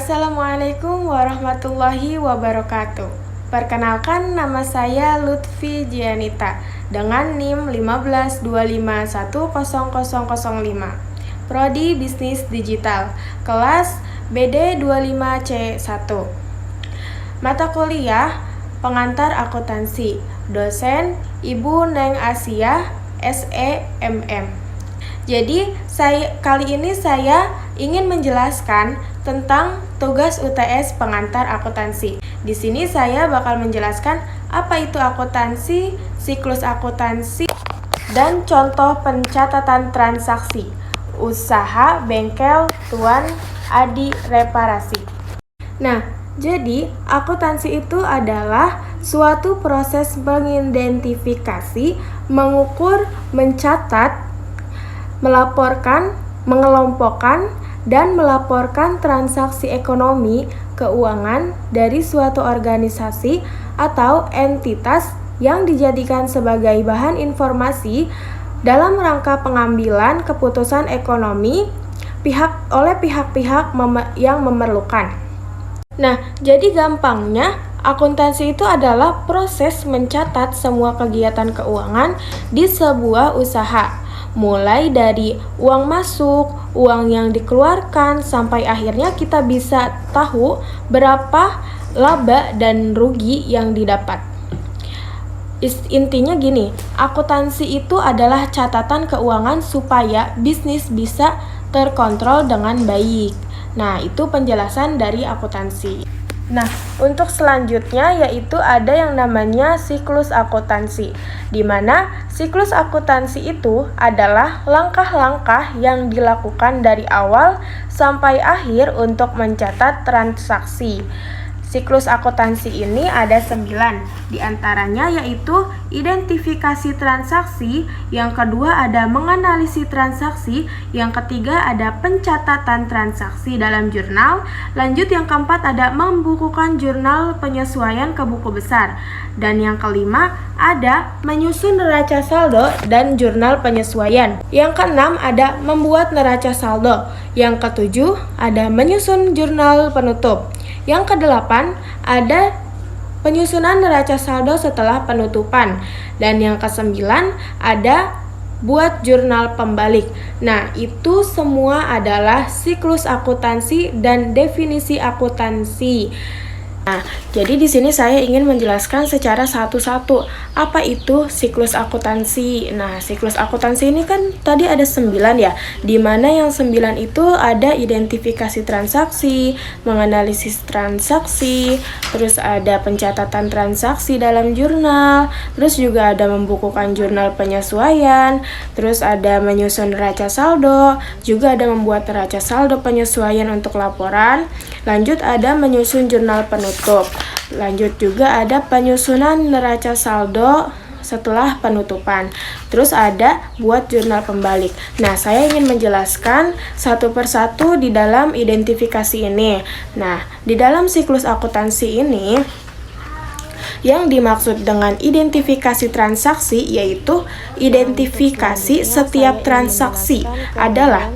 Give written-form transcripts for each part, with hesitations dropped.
Assalamualaikum warahmatullahi wabarakatuh. Perkenalkan, nama saya Lutfi Gianita dengan NIM 152510005. Prodi Bisnis Digital, kelas BD 25C1. Mata kuliah Pengantar Akuntansi, dosen Ibu Neng Asia, SEMM. Jadi, kali ini saya ingin menjelaskan tentang tugas UTS pengantar akuntansi. Di sini saya bakal menjelaskan apa itu akuntansi, siklus akuntansi, dan contoh pencatatan transaksi, usaha bengkel tuan Adi reparasi. Nah, jadi akuntansi itu adalah suatu proses mengidentifikasi, mengukur, mencatat, melaporkan, mengelompokkan, dan melaporkan transaksi ekonomi keuangan dari suatu organisasi atau entitas yang dijadikan sebagai bahan informasi dalam rangka pengambilan keputusan ekonomi oleh pihak-pihak yang memerlukan. Nah, jadi gampangnya, akuntansi itu adalah proses mencatat semua kegiatan keuangan di sebuah usaha, mulai dari uang masuk, uang yang dikeluarkan, sampai akhirnya kita bisa tahu berapa laba dan rugi yang didapat. Intinya gini, akuntansi itu adalah catatan keuangan supaya bisnis bisa terkontrol dengan baik. Nah, itu penjelasan dari akuntansi. Nah, untuk selanjutnya yaitu ada yang namanya siklus akuntansi, di mana siklus akuntansi itu adalah langkah-langkah yang dilakukan dari awal sampai akhir untuk mencatat transaksi. Siklus akuntansi ini ada 9, diantaranya yaitu identifikasi transaksi, yang kedua ada menganalisis transaksi, yang ketiga ada pencatatan transaksi dalam jurnal, lanjut yang keempat ada membukukan jurnal penyesuaian ke buku besar, dan yang kelima ada menyusun neraca saldo dan jurnal penyesuaian, yang keenam ada membuat neraca saldo, yang ketujuh ada menyusun jurnal penutup, yang kedelapan ada penyusunan neraca saldo setelah penutupan, dan yang kesembilan ada buat jurnal pembalik. Nah, itu semua adalah siklus akuntansi dan definisi akuntansi. Nah, jadi di sini saya ingin menjelaskan secara satu-satu apa itu siklus akuntansi. Nah, siklus akuntansi ini kan tadi ada 9 ya, di mana yang 9 itu ada identifikasi transaksi, menganalisis transaksi, terus ada pencatatan transaksi dalam jurnal, terus juga ada membukukan jurnal penyesuaian, terus ada menyusun neraca saldo, juga ada membuat neraca saldo penyesuaian untuk laporan, lanjut ada menyusun jurnal penutup, lanjut juga ada penyusunan neraca saldo setelah penutupan, terus ada buat jurnal pembalik. Nah, saya ingin menjelaskan satu persatu di dalam identifikasi ini. Nah, di dalam siklus akuntansi ini yang dimaksud dengan identifikasi transaksi yaitu identifikasi setiap transaksi adalah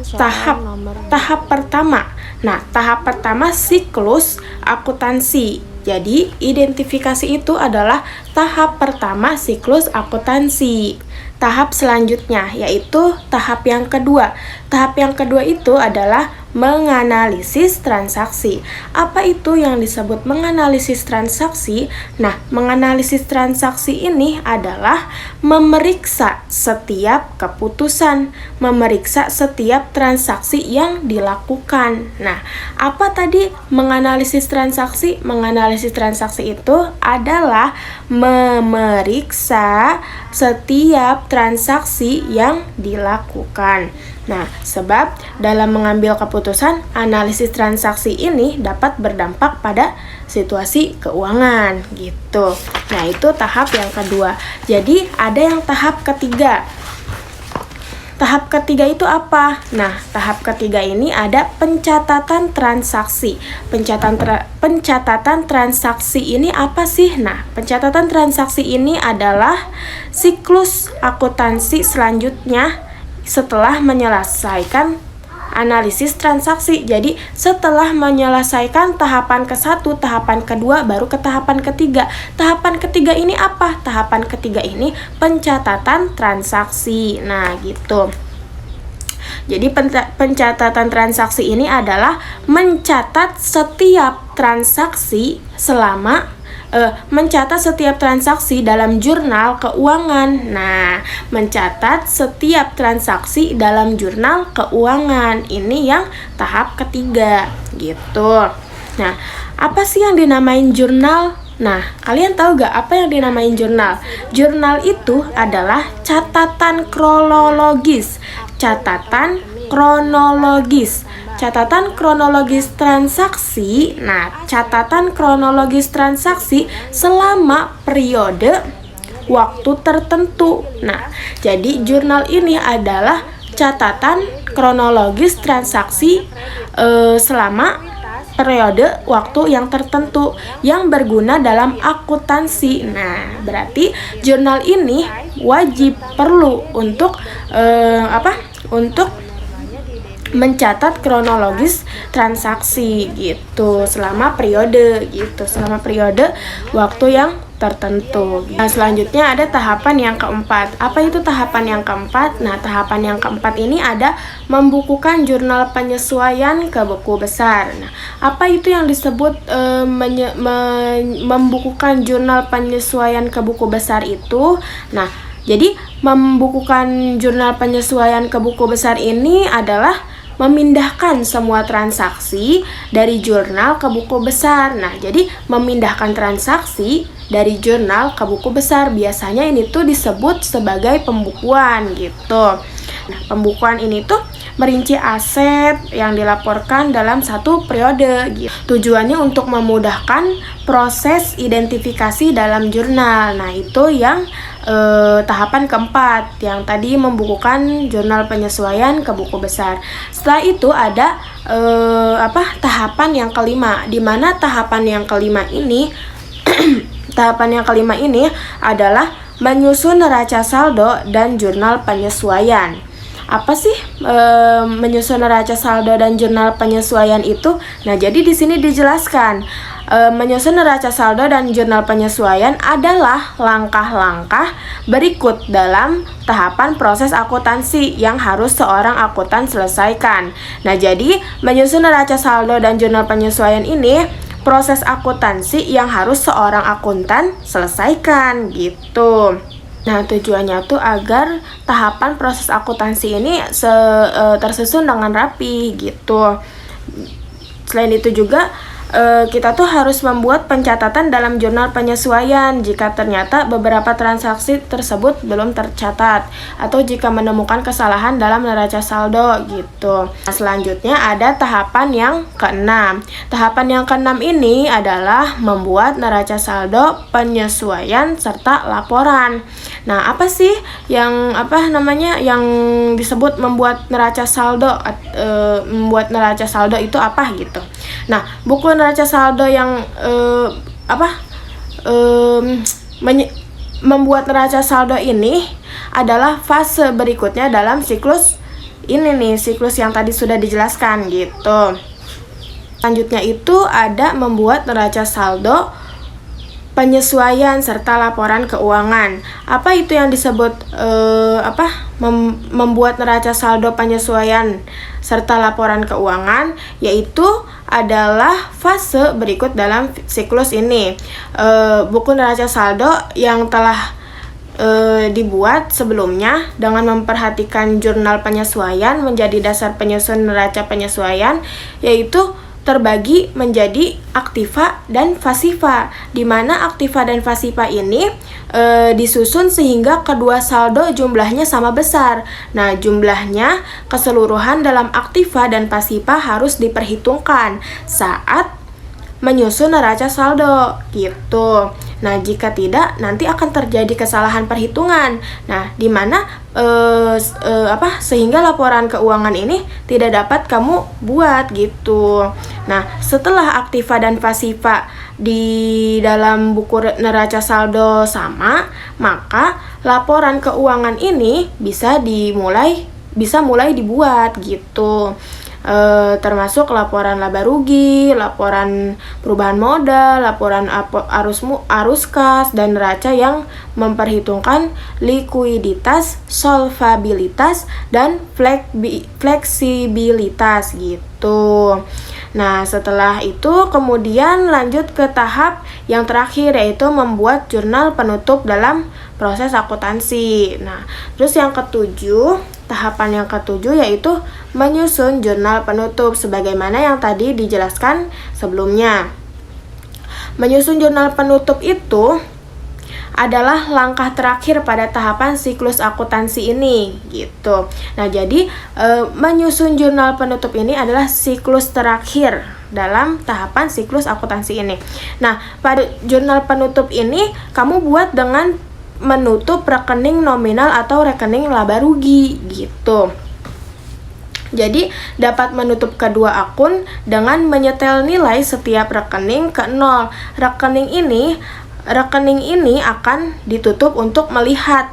tahap pertama. Nah, tahap pertama siklus akuntansi. Jadi, identifikasi itu adalah tahap pertama siklus akuntansi. Tahap selanjutnya yaitu tahap yang kedua. Tahap yang kedua itu adalah menganalisis transaksi. Apa itu yang disebut menganalisis transaksi? Nah, menganalisis transaksi ini adalah memeriksa setiap keputusan, memeriksa setiap transaksi yang dilakukan. Nah, apa tadi menganalisis transaksi? Menganalisis transaksi itu adalah memeriksa setiap transaksi yang dilakukan. Nah, sebab dalam mengambil keputusan, analisis transaksi ini dapat berdampak pada situasi keuangan, gitu. Nah, itu tahap yang kedua. Jadi, ada yang tahap ketiga. Tahap ketiga itu apa? Nah, tahap ketiga ini ada pencatatan transaksi. Pencatatan transaksi ini apa sih? Nah, pencatatan transaksi ini adalah siklus akuntansi selanjutnya setelah menyelesaikan analisis transaksi. Jadi setelah menyelesaikan tahapan ke-1, tahapan kedua, baru ke tahapan ketiga. Tahapan ketiga ini apa? Tahapan ketiga ini pencatatan transaksi. Nah, gitu. Jadi pencatatan transaksi ini adalah mencatat setiap transaksi dalam jurnal keuangan. Nah, mencatat setiap transaksi dalam jurnal keuangan. Ini yang tahap ketiga, gitu. Nah, apa sih yang dinamain jurnal? Nah, kalian tahu gak apa yang dinamain jurnal? Jurnal itu adalah catatan kronologis. Catatan kronologis transaksi. Nah, catatan kronologis transaksi selama periode waktu tertentu. Nah, jadi jurnal ini adalah catatan kronologis transaksi selama periode waktu yang tertentu yang berguna dalam akuntansi. Nah, berarti jurnal ini perlu untuk untuk mencatat kronologis transaksi gitu selama periode waktu yang tertentu. Nah, selanjutnya ada tahapan yang keempat. Apa itu tahapan yang keempat? Nah, tahapan yang keempat ini ada membukukan jurnal penyesuaian ke buku besar. Nah, apa itu yang disebut membukukan jurnal penyesuaian ke buku besar itu? Nah, jadi membukukan jurnal penyesuaian ke buku besar ini adalah memindahkan semua transaksi dari jurnal ke buku besar. Nah, jadi memindahkan transaksi dari jurnal ke buku besar. Biasanya ini tuh disebut sebagai pembukuan gitu. Nah, pembukuan ini tuh merinci aset yang dilaporkan dalam satu periode gitu. Tujuannya untuk memudahkan proses identifikasi dalam jurnal. Nah, itu yang tahapan keempat, yang tadi membukukan jurnal penyesuaian ke buku besar. Setelah itu ada tahapan yang kelima, di mana tahapan yang kelima ini adalah menyusun neraca saldo dan jurnal penyesuaian. Apa sih menyusun neraca saldo dan jurnal penyesuaian itu? Nah, jadi di sini dijelaskan menyusun neraca saldo dan jurnal penyesuaian adalah langkah-langkah berikut dalam tahapan proses akuntansi yang harus seorang akuntan selesaikan. Nah, jadi menyusun neraca saldo dan jurnal penyesuaian ini proses akuntansi yang harus seorang akuntan selesaikan gitu. Nah, tujuannya tuh agar tahapan proses akuntansi ini tersusun dengan rapi gitu. Selain itu juga kita tuh harus membuat pencatatan dalam jurnal penyesuaian jika ternyata beberapa transaksi tersebut belum tercatat atau jika menemukan kesalahan dalam neraca saldo gitu. Nah, selanjutnya ada tahapan yang keenam. Tahapan yang keenam ini adalah membuat neraca saldo, penyesuaian serta laporan. Nah, apa sih yang yang disebut membuat neraca saldo? Membuat neraca saldo itu apa gitu? Nah, buku neraca saldo yang membuat neraca saldo ini adalah fase berikutnya dalam siklus yang tadi sudah dijelaskan gitu. Selanjutnya itu ada membuat neraca saldo, penyesuaian serta laporan keuangan. Apa itu yang disebut membuat neraca saldo, penyesuaian serta laporan keuangan? Yaitu adalah fase berikut dalam siklus ini. Buku neraca saldo yang telah dibuat sebelumnya dengan memperhatikan jurnal penyesuaian menjadi dasar penyusun neraca penyesuaian, yaitu terbagi menjadi aktiva dan pasiva, di mana aktiva dan pasiva ini disusun sehingga kedua saldo jumlahnya sama besar. Nah, jumlahnya keseluruhan dalam aktiva dan pasiva harus diperhitungkan saat menyusun neraca saldo gitu. Nah, jika tidak nanti akan terjadi kesalahan perhitungan. Nah, di mana sehingga laporan keuangan ini tidak dapat kamu buat gitu. Nah, setelah aktiva dan pasiva di dalam buku neraca saldo sama, maka laporan keuangan ini bisa mulai dibuat gitu. termasuk laporan laba rugi, laporan perubahan modal, laporan arus kas, dan neraca yang memperhitungkan likuiditas, solvabilitas, dan fleksibilitas gitu. Nah, setelah itu kemudian lanjut ke tahap yang terakhir, yaitu membuat jurnal penutup dalam proses akuntansi. Nah, terus yang ketujuh, tahapan yang ketujuh yaitu menyusun jurnal penutup sebagaimana yang tadi dijelaskan sebelumnya. Menyusun jurnal penutup itu adalah langkah terakhir pada tahapan siklus akuntansi ini gitu. Nah, jadi menyusun jurnal penutup ini adalah siklus terakhir dalam tahapan siklus akuntansi ini. Nah, pada jurnal penutup ini kamu buat dengan menutup rekening nominal atau rekening laba rugi gitu. Jadi dapat menutup kedua akun dengan menyetel nilai setiap rekening ke 0. Rekening ini akan ditutup untuk melihat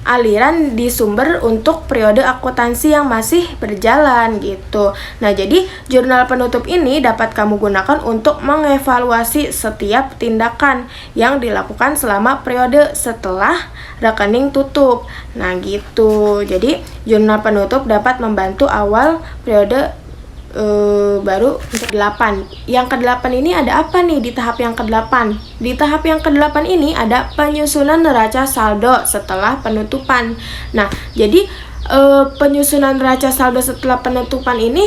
aliran di sumber untuk periode akuntansi yang masih berjalan gitu. Nah, jadi jurnal penutup ini dapat kamu gunakan untuk mengevaluasi setiap tindakan yang dilakukan selama periode setelah rekening tutup. Nah, gitu. Jadi jurnal penutup dapat membantu awal periode baru untuk 8. Yang ke-8 ini ada apa nih di tahap yang ke-8? Di tahap yang ke-8 ini ada penyusunan neraca saldo setelah penutupan. Nah, jadi penyusunan neraca saldo setelah penutupan ini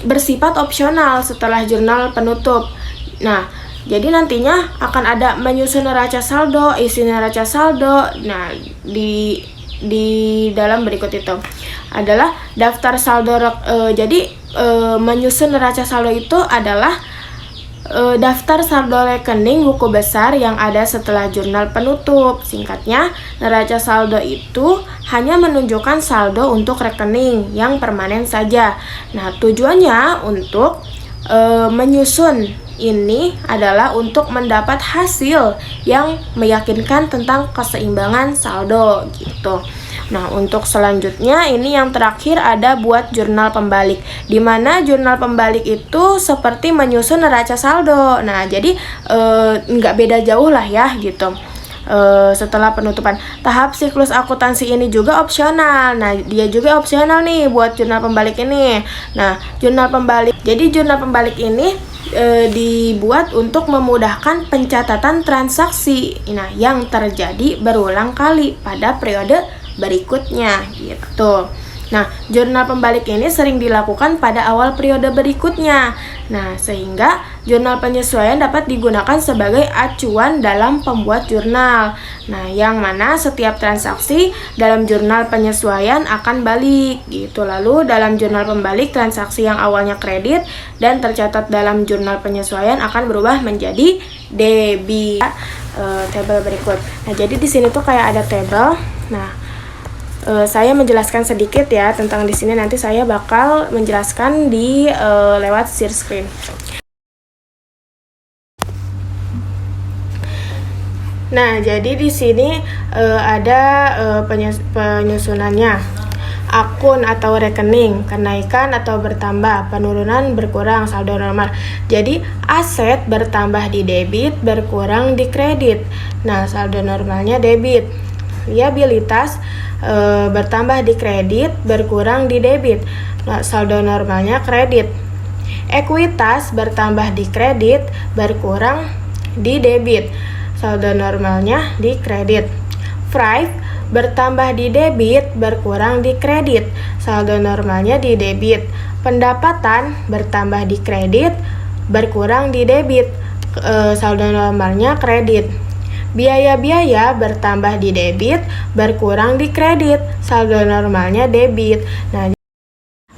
bersifat opsional setelah jurnal penutup. Nah, jadi nantinya akan ada menyusun neraca saldo, isi neraca saldo. Nah, di dalam berikut itu adalah daftar saldo. Menyusun neraca saldo itu adalah daftar saldo rekening buku besar yang ada setelah jurnal penutup. Singkatnya, neraca saldo itu hanya menunjukkan saldo untuk rekening yang permanen saja. Nah, tujuannya untuk menyusun ini adalah untuk mendapat hasil yang meyakinkan tentang keseimbangan saldo gitu. Nah, untuk selanjutnya ini yang terakhir ada buat jurnal pembalik, di mana jurnal pembalik itu seperti menyusun neraca saldo. Nah, jadi nggak beda jauh lah ya gitu. Setelah penutupan, tahap siklus akuntansi ini juga opsional. Nah, dia juga opsional nih buat jurnal pembalik ini. Nah, jurnal pembalik ini dibuat untuk memudahkan pencatatan transaksi yang terjadi berulang kali pada periode berikutnya gitu. Nah, jurnal pembalik ini sering dilakukan pada awal periode berikutnya. Nah, sehingga jurnal penyesuaian dapat digunakan sebagai acuan dalam pembuat jurnal. Nah, yang mana setiap transaksi dalam jurnal penyesuaian akan balik gitu. Lalu dalam jurnal pembalik, transaksi yang awalnya kredit dan tercatat dalam jurnal penyesuaian akan berubah menjadi debit. Tabel berikut. Nah, jadi di sini tuh kayak ada tabel. Nah, saya menjelaskan sedikit ya tentang di sini, nanti saya bakal menjelaskan di lewat share screen. Nah, jadi di sini ada penyusunannya. Akun atau rekening, kenaikan atau bertambah, penurunan, berkurang, saldo normal. Jadi aset bertambah di debit, berkurang di kredit. Nah, saldo normalnya debit. Liabilitas bertambah di kredit, berkurang di debit. Nah, saldo normalnya kredit. Ekuitas bertambah di kredit, berkurang di debit. Saldo normalnya di kredit. Price bertambah di debit, berkurang di kredit. Saldo normalnya di debit. Pendapatan bertambah di kredit, berkurang di debit. Saldo normalnya kredit. Biaya-biaya bertambah di debit, berkurang di kredit. Saldo normalnya debit. Nah,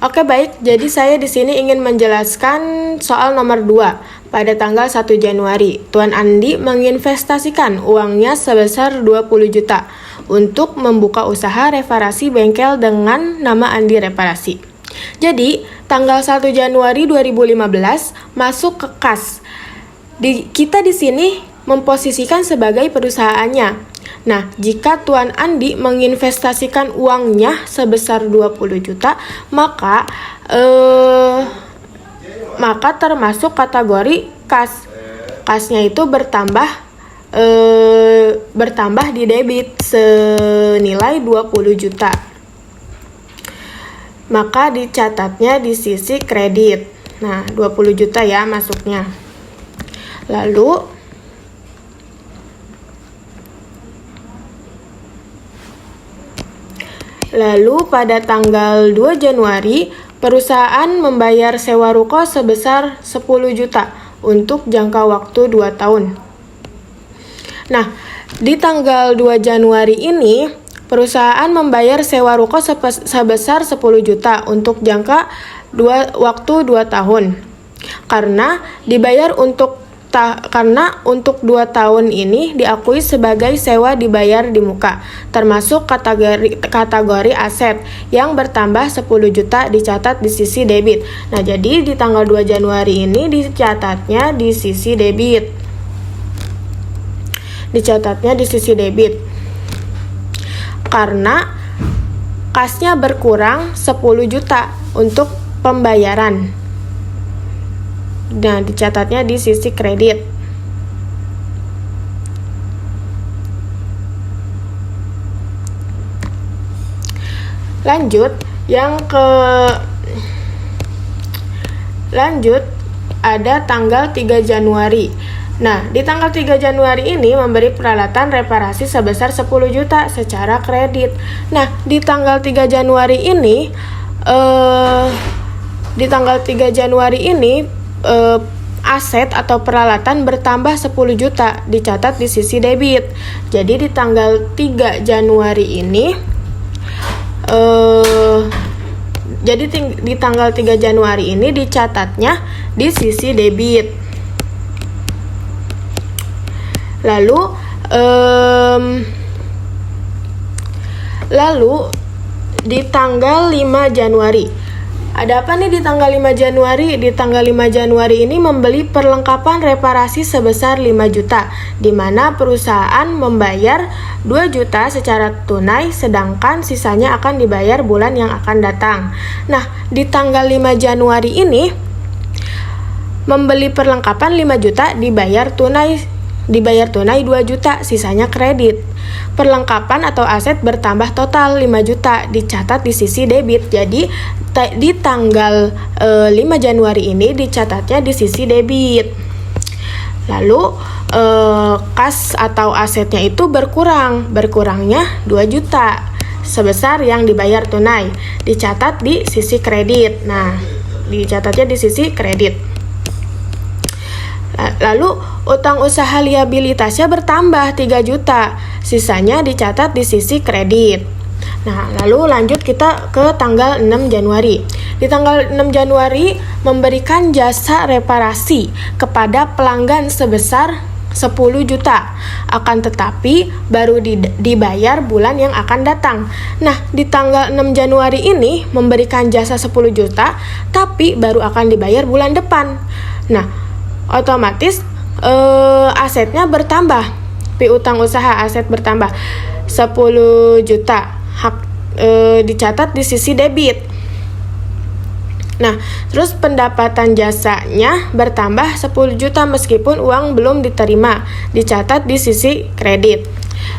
oke, baik. Jadi saya di sini ingin menjelaskan soal nomor 2. Pada tanggal 1 Januari, Tuan Andi menginvestasikan uangnya sebesar 20 juta untuk membuka usaha reparasi bengkel dengan nama Andi Reparasi. Jadi, tanggal 1 Januari 2015 masuk ke kas. Kita di sini memposisikan sebagai perusahaannya. Nah, jika Tuan Andi menginvestasikan uangnya sebesar 20 juta, maka termasuk kategori kas. Kasnya itu bertambah di debit senilai 20 juta. Maka dicatatnya di sisi kredit. Nah, 20 juta ya masuknya. Lalu pada tanggal 2 Januari, perusahaan membayar sewa ruko sebesar 10 juta untuk jangka waktu 2 tahun. Nah, di tanggal 2 Januari ini, perusahaan membayar sewa ruko sebesar 10 juta untuk jangka waktu 2 tahun. Karena untuk 2 tahun ini diakui sebagai sewa dibayar di muka, termasuk kategori aset yang bertambah 10 juta dicatat di sisi debit. Nah, jadi di tanggal 2 Januari ini dicatatnya di sisi debit. Karena kasnya berkurang 10 juta untuk pembayaran. Nah, dicatatnya di sisi kredit. Lanjut ada tanggal 3 Januari. Nah, di tanggal 3 Januari ini memberi peralatan reparasi sebesar 10 juta secara kredit. Nah, di tanggal 3 Januari ini aset atau peralatan bertambah 10 juta dicatat di sisi debit. Jadi di tanggal 3 Januari ini dicatatnya di sisi debit. Lalu di tanggal 5 Januari. Ada apa nih di tanggal 5 Januari? Di tanggal 5 Januari ini membeli perlengkapan reparasi sebesar 5 juta, di mana perusahaan membayar 2 juta secara tunai, sedangkan sisanya akan dibayar bulan yang akan datang. Nah, di tanggal 5 Januari ini membeli perlengkapan 5 juta dibayar tunai 2 juta, sisanya kredit. Perlengkapan atau aset bertambah total 5 juta dicatat di sisi debit. Jadi di tanggal 5 Januari ini dicatatnya di sisi debit. Lalu kas atau asetnya itu berkurangnya 2 juta sebesar yang dibayar tunai, dicatat di sisi kredit. Nah, dicatatnya di sisi kredit. Lalu utang usaha liabilitasnya bertambah 3 juta, sisanya dicatat di sisi kredit. Nah, lalu lanjut kita ke tanggal 6 Januari. Di tanggal 6 Januari memberikan jasa reparasi kepada pelanggan sebesar 10 juta, akan tetapi baru dibayar bulan yang akan datang. Nah, di tanggal 6 Januari ini memberikan jasa 10 juta, tapi baru akan dibayar bulan depan. Nah, otomatis asetnya bertambah. Piutang usaha aset bertambah 10 juta. Dicatat di sisi debit. Nah, terus pendapatan jasanya bertambah 10 juta meskipun uang belum diterima, dicatat di sisi kredit.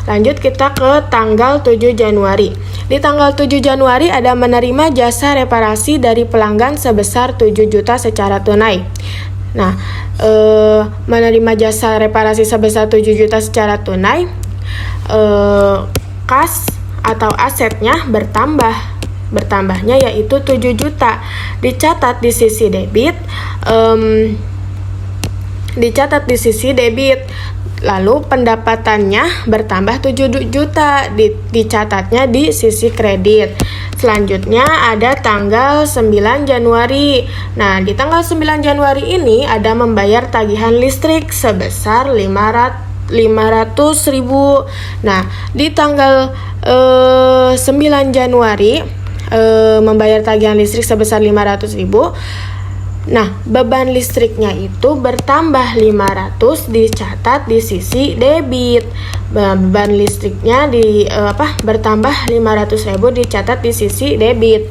Lanjut kita ke tanggal 7 Januari. Di tanggal 7 Januari ada menerima jasa reparasi dari pelanggan sebesar 7 juta secara tunai. Nah, menerima jasa reparasi sebesar 7 juta secara tunai, kas atau asetnya bertambahnya yaitu 7 juta, dicatat di sisi debit. Lalu pendapatannya bertambah 7 juta, dicatatnya di sisi kredit. Selanjutnya ada tanggal 9 Januari. Nah, di tanggal 9 Januari ini ada membayar tagihan listrik sebesar 500.000. Nah, di tanggal 9 Januari membayar tagihan listrik sebesar 500.000. Nah, beban listriknya itu bertambah 500 dicatat di sisi debit. Beban listriknya bertambah 500.000 dicatat di sisi debit.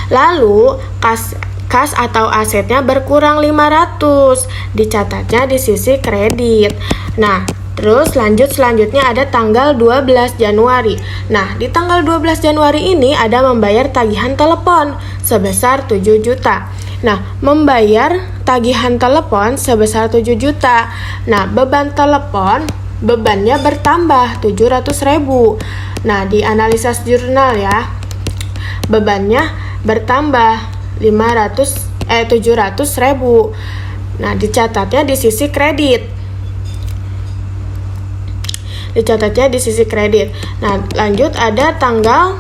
Lalu kas atau asetnya berkurang 500 dicatatnya di sisi kredit. Nah, terus selanjutnya ada tanggal 12 Januari. Nah, di tanggal 12 Januari ini ada membayar tagihan telepon sebesar 7 juta. Nah, membayar tagihan telepon sebesar 7 juta. Nah, beban telepon bebannya bertambah 700.000. Nah, di analisis jurnal ya, bebannya bertambah 700.000. Nah, dicatatnya di sisi kredit. Nah, lanjut ada tanggal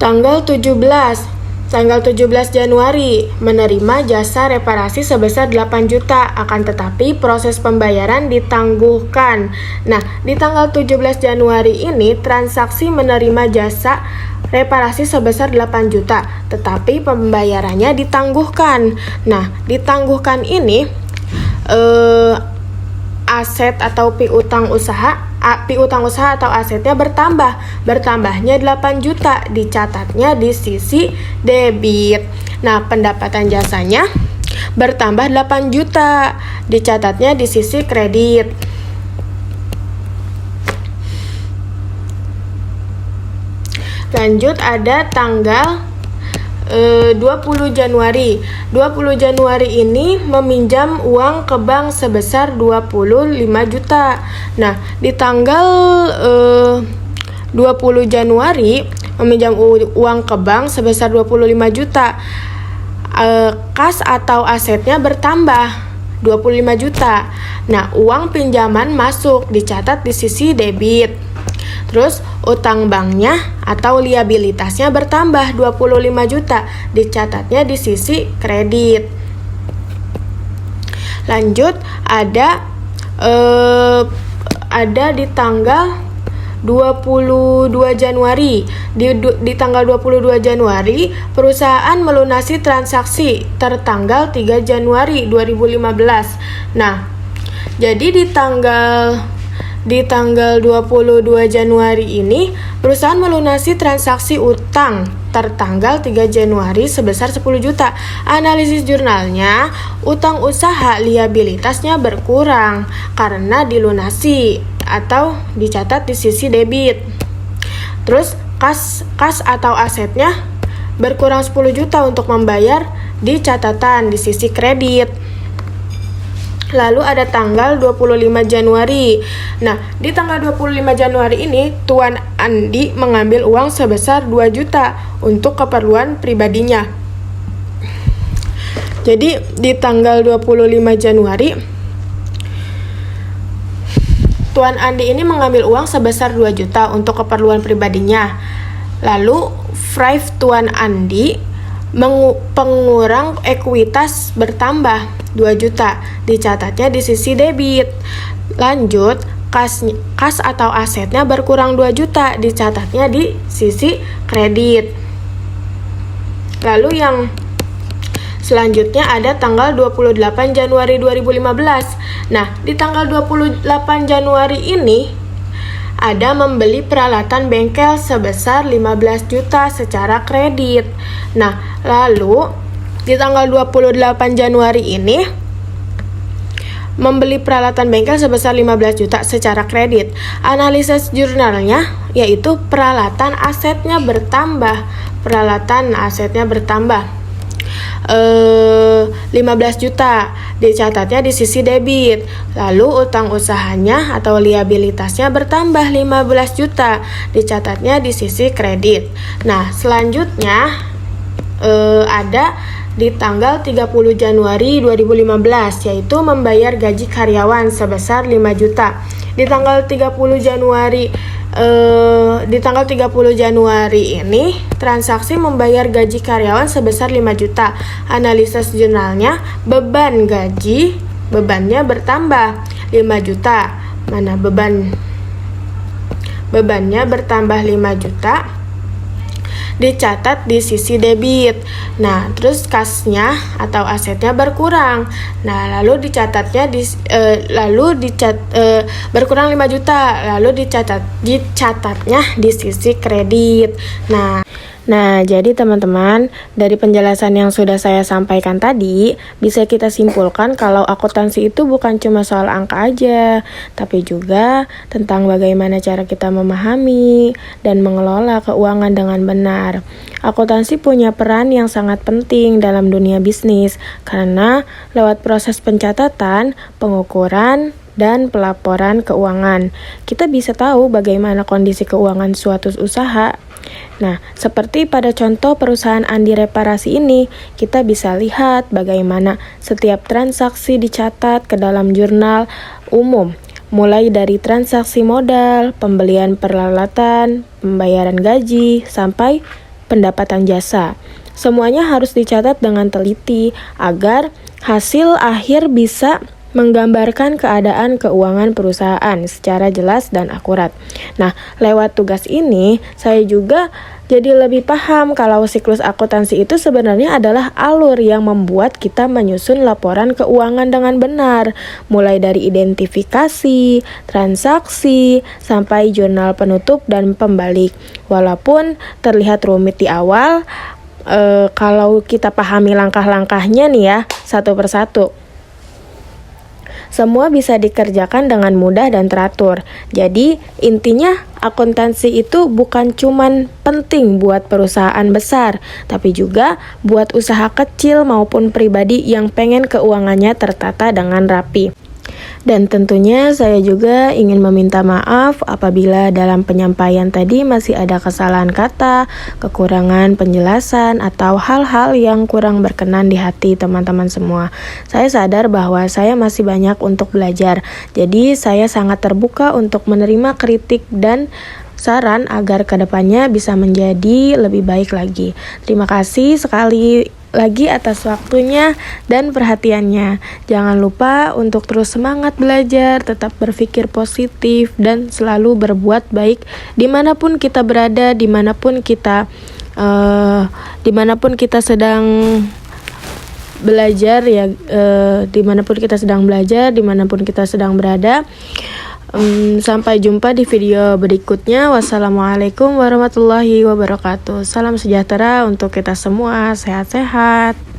17 Januari menerima jasa reparasi sebesar 8 juta, akan tetapi proses pembayaran ditangguhkan. Nah, di tanggal 17 Januari ini transaksi menerima jasa reparasi sebesar 8 juta, tetapi pembayarannya ditangguhkan. Nah, ditangguhkan ini aset atau piutang usaha atau asetnya bertambahnya 8 juta dicatatnya di sisi debit. Nah, pendapatan jasanya bertambah 8 juta dicatatnya di sisi kredit. Lanjut ada tanggal 20 Januari. 20 Januari ini meminjam uang ke bank sebesar 25 juta. Nah, di tanggal 20 Januari meminjam uang ke bank sebesar 25 juta. Kas atau asetnya bertambah 25 juta. Nah, uang pinjaman masuk dicatat di sisi debit. Terus utang banknya atau liabilitasnya bertambah 25 juta, dicatatnya di sisi kredit. Lanjut ada di tanggal 22 Januari. Di tanggal 22 Januari perusahaan melunasi transaksi tertanggal 3 Januari 2015. Nah, jadi di tanggal 22 Januari ini, perusahaan melunasi transaksi utang tertanggal 3 Januari sebesar 10 juta. Analisis jurnalnya, utang usaha liabilitasnya berkurang karena dilunasi atau dicatat di sisi debit. Terus kas atau asetnya berkurang 10 juta untuk membayar di catatan di sisi kredit. Lalu ada tanggal 25 Januari. Nah, di tanggal 25 Januari ini Tuan Andi mengambil uang sebesar 2 juta untuk keperluan pribadinya. Jadi di tanggal 25 Januari Tuan Andi ini mengambil uang sebesar 2 juta untuk keperluan pribadinya. Lalu Five Tuan Andi pengurang ekuitas bertambah 2 juta, dicatatnya di sisi debit. Lanjut, kas atau asetnya berkurang 2 juta, dicatatnya di sisi kredit. Lalu yang selanjutnya ada tanggal 28 Januari 2015. Nah, di tanggal 28 Januari ini ada membeli peralatan bengkel sebesar 15 juta secara kredit. Nah, lalu di tanggal 28 Januari ini membeli peralatan bengkel sebesar 15 juta secara kredit. Analisis jurnalnya yaitu peralatan asetnya bertambah. 15 juta, dicatatnya di sisi debit. Lalu utang usahanya atau liabilitasnya bertambah 15 juta, dicatatnya di sisi kredit. Nah, selanjutnya ada di tanggal 30 Januari 2015, yaitu membayar gaji karyawan sebesar 5 juta. Di tanggal 30 Januari ini transaksi membayar gaji karyawan sebesar 5 juta. Analisis jurnalnya, bebannya bertambah 5 juta. Mana bebannya bertambah 5 juta, dicatat di sisi debit. Nah, terus kasnya atau asetnya berkurang. Nah, lalu berkurang 5 juta, lalu dicatatnya di sisi kredit. Nah, jadi teman-teman, dari penjelasan yang sudah saya sampaikan tadi, bisa kita simpulkan kalau akuntansi itu bukan cuma soal angka aja, tapi juga tentang bagaimana cara kita memahami dan mengelola keuangan dengan benar. Akuntansi punya peran yang sangat penting dalam dunia bisnis, karena lewat proses pencatatan, pengukuran, dan pelaporan keuangan, kita bisa tahu bagaimana kondisi keuangan suatu usaha. Nah, seperti pada contoh perusahaan Andi Reparasi ini, kita bisa lihat bagaimana setiap transaksi dicatat ke dalam jurnal umum, mulai dari transaksi modal, pembelian peralatan, pembayaran gaji, sampai pendapatan jasa. Semuanya harus dicatat dengan teliti agar hasil akhir bisa menggambarkan keadaan keuangan perusahaan secara jelas dan akurat. Nah, lewat tugas ini, saya juga jadi lebih paham kalau siklus akuntansi itu sebenarnya adalah alur yang membuat kita menyusun laporan keuangan dengan benar, mulai dari identifikasi, transaksi, sampai jurnal penutup dan pembalik. Walaupun terlihat rumit di awal, kalau kita pahami langkah-langkahnya nih ya, satu persatu, semua bisa dikerjakan dengan mudah dan teratur. Jadi, intinya akuntansi itu bukan cuman penting buat perusahaan besar, tapi juga buat usaha kecil maupun pribadi yang pengen keuangannya tertata dengan rapi. Dan tentunya saya juga ingin meminta maaf apabila dalam penyampaian tadi masih ada kesalahan kata, kekurangan penjelasan, atau hal-hal yang kurang berkenan di hati teman-teman semua. Saya sadar bahwa saya masih banyak untuk belajar, jadi saya sangat terbuka untuk menerima kritik dan saran agar kedepannya bisa menjadi lebih baik lagi. Terima kasih sekali lagi atas waktunya dan perhatiannya. Jangan lupa untuk terus semangat belajar, tetap berpikir positif, dan selalu berbuat baik dimanapun kita berada, dimanapun kita sedang belajar ya, dimanapun kita sedang belajar, dimanapun kita sedang berada. Sampai jumpa di video berikutnya. Wassalamualaikum warahmatullahi wabarakatuh. Salam sejahtera untuk kita semua. Sehat-sehat.